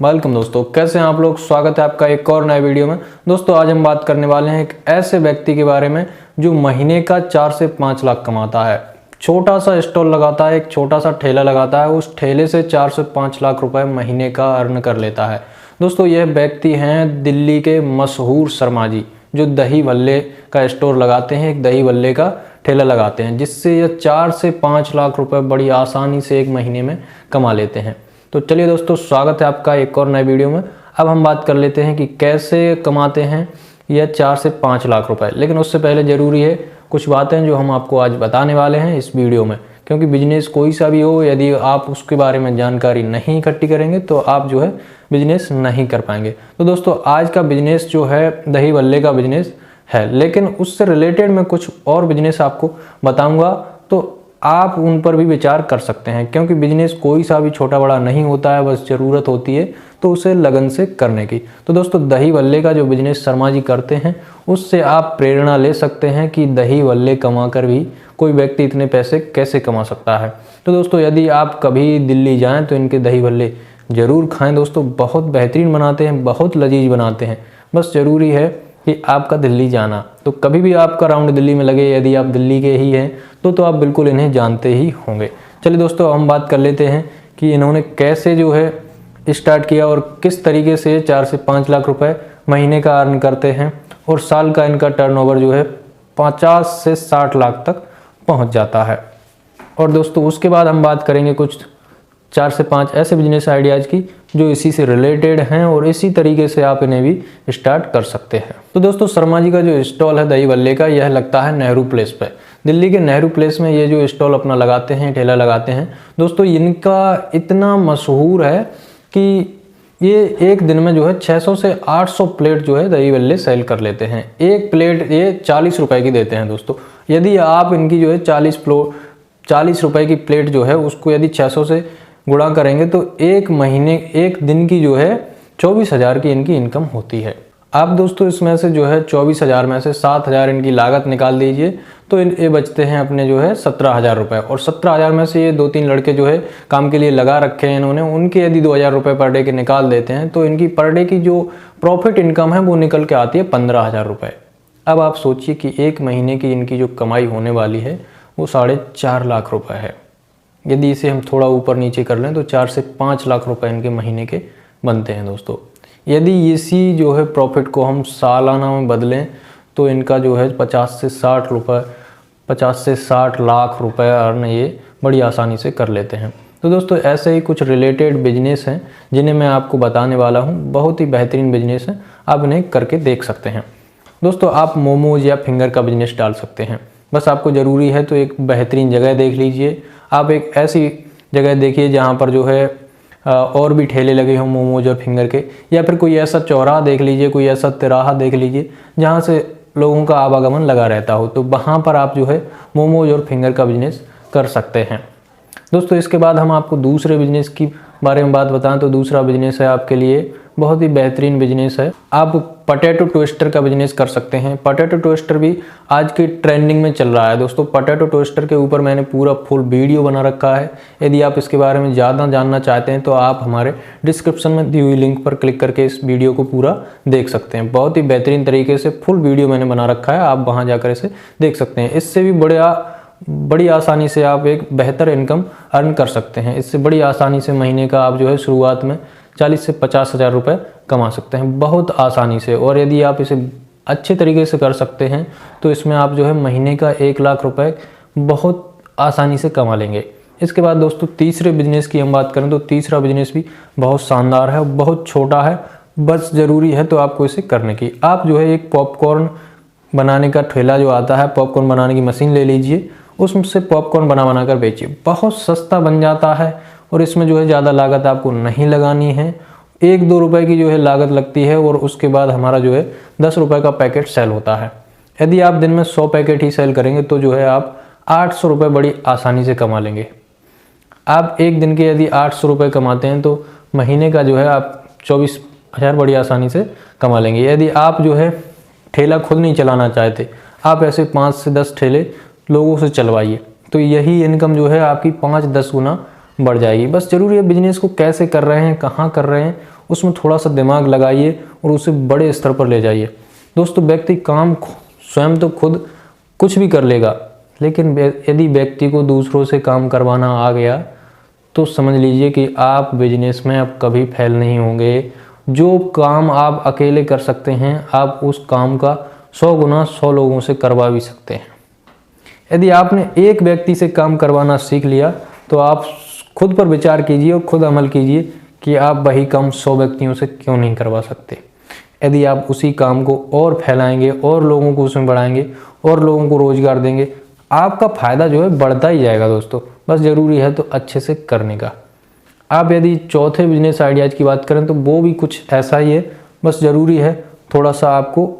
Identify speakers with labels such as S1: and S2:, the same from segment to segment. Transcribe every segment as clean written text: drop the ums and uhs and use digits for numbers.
S1: Welcome दोस्तों, कैसे हैं आप लोग। स्वागत है आपका एक और नए वीडियो में। दोस्तों आज हम बात करने वाले हैं एक ऐसे व्यक्ति के बारे में जो महीने का 4 से 5 लाख कमाता है। छोटा सा स्टॉल लगाता है, एक छोटा सा ठेला लगाता है, उस ठेले से 4 से 5 लाख रुपए महीने का अर्न कर लेता है। दोस्तों यह व्यक्ति हैं दिल्ली के मशहूर शर्मा जी, जो दही भल्ले का स्टोर लगाते हैं, एक दही भल्ले का ठेला लगाते हैं, जिससे यह 4 से 5 लाख रुपए बड़ी आसानी से एक महीने में कमा लेते हैं। तो चलिए दोस्तों, स्वागत है आपका एक और नए वीडियो में। अब हम बात कर लेते हैं कि कैसे कमाते हैं यह 4 से 5 लाख रुपए। लेकिन उससे पहले ज़रूरी है कुछ बातें जो हम आपको आज बताने वाले हैं इस वीडियो में, क्योंकि बिजनेस कोई सा भी हो, यदि आप उसके बारे में जानकारी नहीं इकट्ठी करेंगे तो आप जो है बिजनेस नहीं कर पाएंगे। तो दोस्तों आज का बिजनेस जो है दही भल्ले का बिजनेस है, लेकिन उससे रिलेटेड मैं कुछ और बिजनेस आपको बताऊंगा, तो आप उन पर भी विचार कर सकते हैं, क्योंकि बिजनेस कोई सा भी छोटा बड़ा नहीं होता है, बस ज़रूरत होती है तो उसे लगन से करने की। तो दोस्तों दही भल्ले का जो बिजनेस शर्मा जी करते हैं, उससे आप प्रेरणा ले सकते हैं कि दही भल्ले कमा कर भी कोई व्यक्ति इतने पैसे कैसे कमा सकता है। तो दोस्तों यदि आप कभी दिल्ली जाएँ तो इनके दही भल्ले ज़रूर खाएँ। दोस्तों बहुत बेहतरीन बनाते हैं, बहुत लजीज बनाते हैं। बस ज़रूरी है कि आपका दिल्ली जाना, तो कभी भी आपका राउंड दिल्ली में लगे, यदि आप दिल्ली के ही हैं तो आप बिल्कुल इन्हें जानते ही होंगे। चलिए दोस्तों हम बात कर लेते हैं कि इन्होंने कैसे जो है स्टार्ट किया और किस तरीके से 4 से 5 लाख रुपए महीने का अर्न करते हैं, और साल का इनका टर्नओवर जो है 50 से 60 लाख तक पहुंच जाता है। और दोस्तों उसके बाद हम बात करेंगे कुछ 4 से 5 ऐसे बिजनेस आइडियाज़ की जो इसी से रिलेटेड हैं, और इसी तरीके से आप इन्हें भी स्टार्ट कर सकते हैं। तो दोस्तों शर्मा जी का जो स्टॉल है दही भल्ले का, यह लगता है नेहरू प्लेस पे। दिल्ली के नेहरू प्लेस में ये जो स्टॉल अपना लगाते हैं, ठेला लगाते हैं, दोस्तों इनका इतना मशहूर है कि ये एक दिन में जो है 600 से 800 प्लेट जो है दही भल्ले सेल कर लेते हैं। एक प्लेट ये 40 रुपए की देते हैं। दोस्तों यदि आप इनकी जो है 40 रुपए की प्लेट जो है उसको यदि 600 से गुणा करेंगे तो एक दिन की जो है 24,000 की इनकी इनकम होती है। आप दोस्तों इसमें से जो है 24,000 में से 7,000 इनकी लागत निकाल दीजिए, तो ये बचते हैं अपने जो है 17,000 रुपये। और 17,000 में से ये 2-3 लड़के जो है काम के लिए लगा रखे हैं इन्होंने, उनके यदि 2,000 रुपये पर डे के निकाल देते हैं तो इनकी पर डे की जो प्रॉफिट इनकम है वो निकल के आती है 15,000 रुपये। अब आप सोचिए कि एक महीने की इनकी जो कमाई होने वाली है वो 4.5 लाख रुपये है। यदि इसे हम थोड़ा ऊपर नीचे कर लें तो 4 से 5 लाख रुपए इनके महीने के बनते हैं। दोस्तों यदि इसी जो है प्रॉफिट को हम सालाना में बदलें तो इनका जो है 50 से 60 लाख रुपए अर्न ये बड़ी आसानी से कर लेते हैं। तो दोस्तों ऐसे ही कुछ रिलेटेड बिजनेस हैं जिन्हें मैं आपको बताने वाला हूँ। बहुत ही बेहतरीन बिजनेस हैं, आप इन्हें करके देख सकते हैं। दोस्तों आप मोमोज या फिंगर का बिजनेस डाल सकते हैं। बस आपको ज़रूरी है तो एक बेहतरीन जगह देख लीजिए। आप एक ऐसी जगह देखिए जहाँ पर जो है और भी ठेले लगे हों मोमोज और फिंगर के, या फिर कोई ऐसा चौराहा देख लीजिए, कोई ऐसा तिराहा देख लीजिए जहाँ से लोगों का आवागमन लगा रहता हो, तो वहाँ पर आप जो है मोमोज और फिंगर का बिजनेस कर सकते हैं। दोस्तों इसके बाद हम आपको दूसरे बिजनेस की बारे में बात बताएं तो दूसरा बिजनेस है आपके लिए बहुत ही बेहतरीन बिजनेस है। आप पोटैटो टोस्टर का बिजनेस कर सकते हैं। पोटैटो टोस्टर भी आज की ट्रेंडिंग में चल रहा है। दोस्तों पोटैटो टोस्टर के ऊपर मैंने पूरा फुल वीडियो बना रखा है। यदि आप इसके बारे में ज़्यादा जानना चाहते हैं तो आप हमारे डिस्क्रिप्शन में दी हुई लिंक पर क्लिक करके इस वीडियो को पूरा देख सकते हैं। बहुत ही बेहतरीन तरीके से फुल वीडियो मैंने बना रखा है, आप वहाँ जाकर इसे देख सकते हैं। इससे भी बड़ी आसानी से आप एक बेहतर इनकम अर्न कर सकते हैं। इससे बड़ी आसानी से महीने का आप जो है शुरुआत में 40 से 50,000 रुपये कमा सकते हैं, बहुत आसानी से। और यदि आप इसे अच्छे तरीके से कर सकते हैं तो इसमें आप जो है महीने का 1 लाख रुपए बहुत आसानी से कमा लेंगे। इसके बाद दोस्तों तीसरे बिजनेस की हम बात करें तो तीसरा बिजनेस भी बहुत शानदार है, बहुत छोटा है, बस ज़रूरी है तो आपको इसे करने की। आप जो है एक पॉपकॉर्न बनाने का ठेला जो आता है, पॉपकॉर्न बनाने की मशीन ले लीजिए, उससे पॉपकॉर्न बना कर बेचिए। बहुत सस्ता बन जाता है और इसमें जो है ज़्यादा लागत आपको नहीं लगानी है। 1-2 रुपए की जो है लागत लगती है और उसके बाद हमारा जो है 10 रुपए का पैकेट सेल होता है। यदि आप दिन में 100 पैकेट ही सेल करेंगे तो जो है आप 800 रुपये बड़ी आसानी से कमा लेंगे। आप एक दिन के यदि 800 रुपये कमाते हैं तो महीने का जो है आप 24,000 बड़ी आसानी से कमा लेंगे। यदि आप जो है ठेला खुद नहीं चलाना चाहते, आप ऐसे 5 से 10 ठेले लोगों से चलवाइए, तो यही इनकम जो है आपकी 5-10 गुना बढ़ जाएगी। बस ज़रूरी है बिजनेस को कैसे कर रहे हैं, कहाँ कर रहे हैं, उसमें थोड़ा सा दिमाग लगाइए और उसे बड़े स्तर पर ले जाइए। दोस्तों व्यक्ति काम स्वयं तो खुद कुछ भी कर लेगा, लेकिन यदि व्यक्ति को दूसरों से काम करवाना आ गया तो समझ लीजिए कि आप बिजनेस में अब कभी फेल नहीं होंगे। जो काम आप अकेले कर सकते हैं आप उस काम का 100 गुना 100 लोगों से करवा भी सकते हैं। यदि आपने एक व्यक्ति से काम करवाना सीख लिया तो आप खुद पर विचार कीजिए और खुद अमल कीजिए कि आप वही काम 100 व्यक्तियों से क्यों नहीं करवा सकते। यदि आप उसी काम को और फैलाएंगे और लोगों को उसमें बढ़ाएंगे और लोगों को रोजगार देंगे, आपका फ़ायदा जो है बढ़ता ही जाएगा दोस्तों। बस ज़रूरी है तो अच्छे से करने का। आप यदि चौथे बिजनेस आइडियाज़ की बात करें तो वो भी कुछ ऐसा ही है, बस ज़रूरी है थोड़ा सा आपको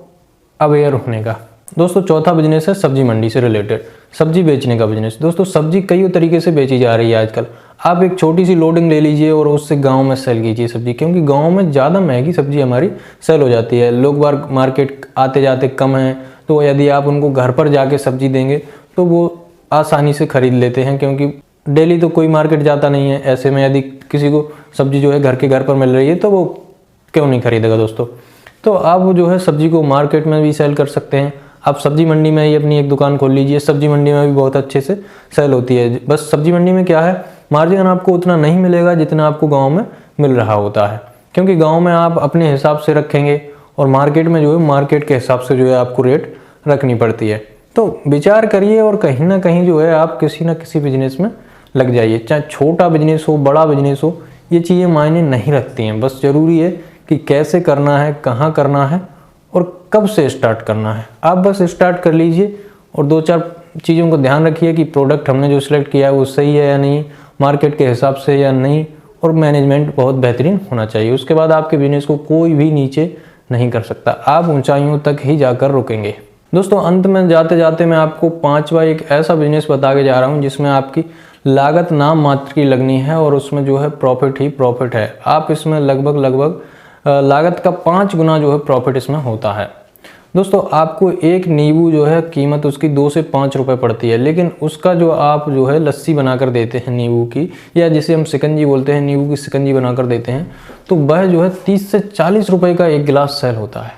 S1: अवेयर होने का। दोस्तों चौथा बिजनेस है सब्जी मंडी से रिलेटेड, सब्जी बेचने का बिजनेस। दोस्तों सब्जी कई तरीके से बेची जा रही है आजकल। आप एक छोटी सी लोडिंग ले लीजिए और उससे गांव में सेल कीजिए सब्जी, क्योंकि गांव में ज़्यादा महंगी सब्जी हमारी सेल हो जाती है। लोग बार मार्केट आते जाते कम हैं, तो यदि आप उनको घर पर जाके सब्जी देंगे तो वो आसानी से खरीद लेते हैं, क्योंकि डेली तो कोई मार्केट जाता नहीं है। ऐसे में यदि किसी को सब्जी जो है घर के घर पर मिल रही है तो वो क्यों नहीं खरीदेगा दोस्तों। तो आप जो है सब्जी को मार्केट में भी सेल कर सकते हैं। आप सब्जी मंडी में ही अपनी एक दुकान खोल लीजिए, सब्जी मंडी में भी बहुत अच्छे से सेल होती है। बस सब्जी मंडी में क्या है, मार्जिन आपको उतना नहीं मिलेगा जितना आपको गांव में मिल रहा होता है, क्योंकि गांव में आप अपने हिसाब से रखेंगे और मार्केट में जो है मार्केट के हिसाब से जो है आपको रेट रखनी पड़ती है। तो विचार करिए और कहीं ना कहीं जो है आप किसी न किसी बिजनेस में लग जाइए। चाहे छोटा बिजनेस हो बड़ा बिजनेस हो, ये चीज़ें मायने नहीं रखती हैं। बस ज़रूरी है कि कैसे करना है, कहाँ करना है और कब से स्टार्ट करना है। आप बस स्टार्ट कर लीजिए और 2-4 चीज़ों को ध्यान रखिए कि प्रोडक्ट हमने जो सिलेक्ट किया है वो सही है या नहीं, मार्केट के हिसाब से या नहीं, और मैनेजमेंट बहुत बेहतरीन होना चाहिए। उसके बाद आपके बिजनेस को कोई भी नीचे नहीं कर सकता, आप ऊंचाइयों तक ही जाकर रुकेंगे। दोस्तों अंत में जाते जाते मैं आपको 5वां एक ऐसा बिजनेस बता के जा रहा हूँ जिसमें आपकी लागत नाम मात्र की लगनी है और उसमें जो है प्रॉफिट ही प्रॉफिट है। आप इसमें लगभग लागत का 5 गुना जो है प्रॉफिट इसमें होता है। दोस्तों आपको एक नींबू जो है कीमत उसकी 2 से 5 रुपए पड़ती है, लेकिन उसका जो आप जो है लस्सी बनाकर देते हैं नींबू की, या जिसे हम शिकंजी बोलते हैं, नींबू की शिकंजी बनाकर देते हैं, तो वह जो है 30 से 40 रुपए का एक गिलास सेल होता है।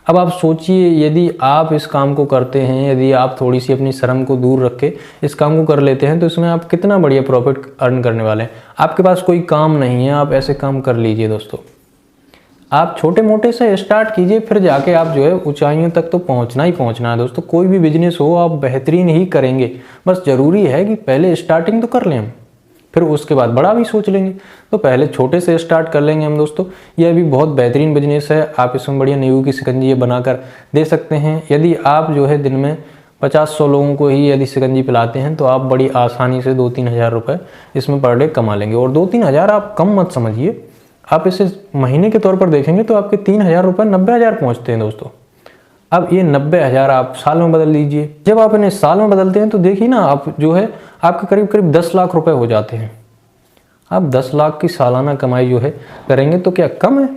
S1: अब आप सोचिए, यदि आप इस काम को करते हैं, यदि आप थोड़ी सी अपनी शर्म को दूर रख के इस काम को कर लेते हैं, तो इसमें आप कितना बढ़िया प्रॉफिट अर्न करने वाले हैं। आपके पास कोई काम नहीं है, आप ऐसे काम कर लीजिए दोस्तों। आप छोटे मोटे से स्टार्ट कीजिए, फिर जाके आप जो है ऊंचाइयों तक तो पहुंचना ही पहुंचना है दोस्तों। कोई भी बिजनेस हो आप बेहतरीन ही करेंगे, बस ज़रूरी है कि पहले स्टार्टिंग तो कर लें हम, फिर उसके बाद बड़ा भी सोच लेंगे। तो पहले छोटे से स्टार्ट कर लेंगे हम दोस्तों। यह भी बहुत बेहतरीन बिजनेस है, आप इसमें बढ़िया नींबू की शिकंजी बनाकर दे सकते हैं। यदि आप जो है दिन में 50-100 लोगों को ही यदि शिकंजी पिलाते हैं तो आप बड़ी आसानी से 2-3 हज़ार रुपये इसमें पर डे कमा लेंगे। और 2-3 हज़ार आप कम मत समझिए, आप इसे महीने के तौर पर देखेंगे तो आपके 3 हज़ार रुपये 90 हज़ार पहुँचते हैं दोस्तों। अब ये 90 हज़ार आप साल में बदल लीजिए। जब आप इन्हें साल में बदलते हैं तो देखिए ना, आप जो है आपके करीब 10 लाख रुपए हो जाते हैं। आप 10 लाख की सालाना कमाई जो है करेंगे तो क्या कम है?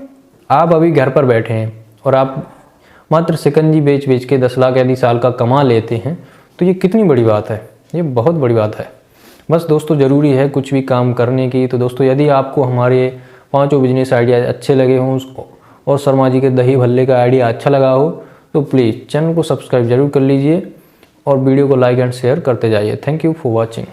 S1: आप अभी घर पर बैठे हैं और आप मात्र शिकंजी बेच के 10 लाख यदि साल का कमा लेते हैं तो ये कितनी बड़ी बात है, ये बहुत बड़ी बात है। बस दोस्तों ज़रूरी है कुछ भी काम करने की। तो दोस्तों यदि आपको हमारे 5 बिजनेस आइडिया अच्छे लगे हों और शर्मा जी के दही भल्ले का आइडिया अच्छा लगा हो तो प्लीज़ चैनल को सब्सक्राइब जरूर कर लीजिए और वीडियो को लाइक एंड शेयर करते जाइए। Thank you for watching.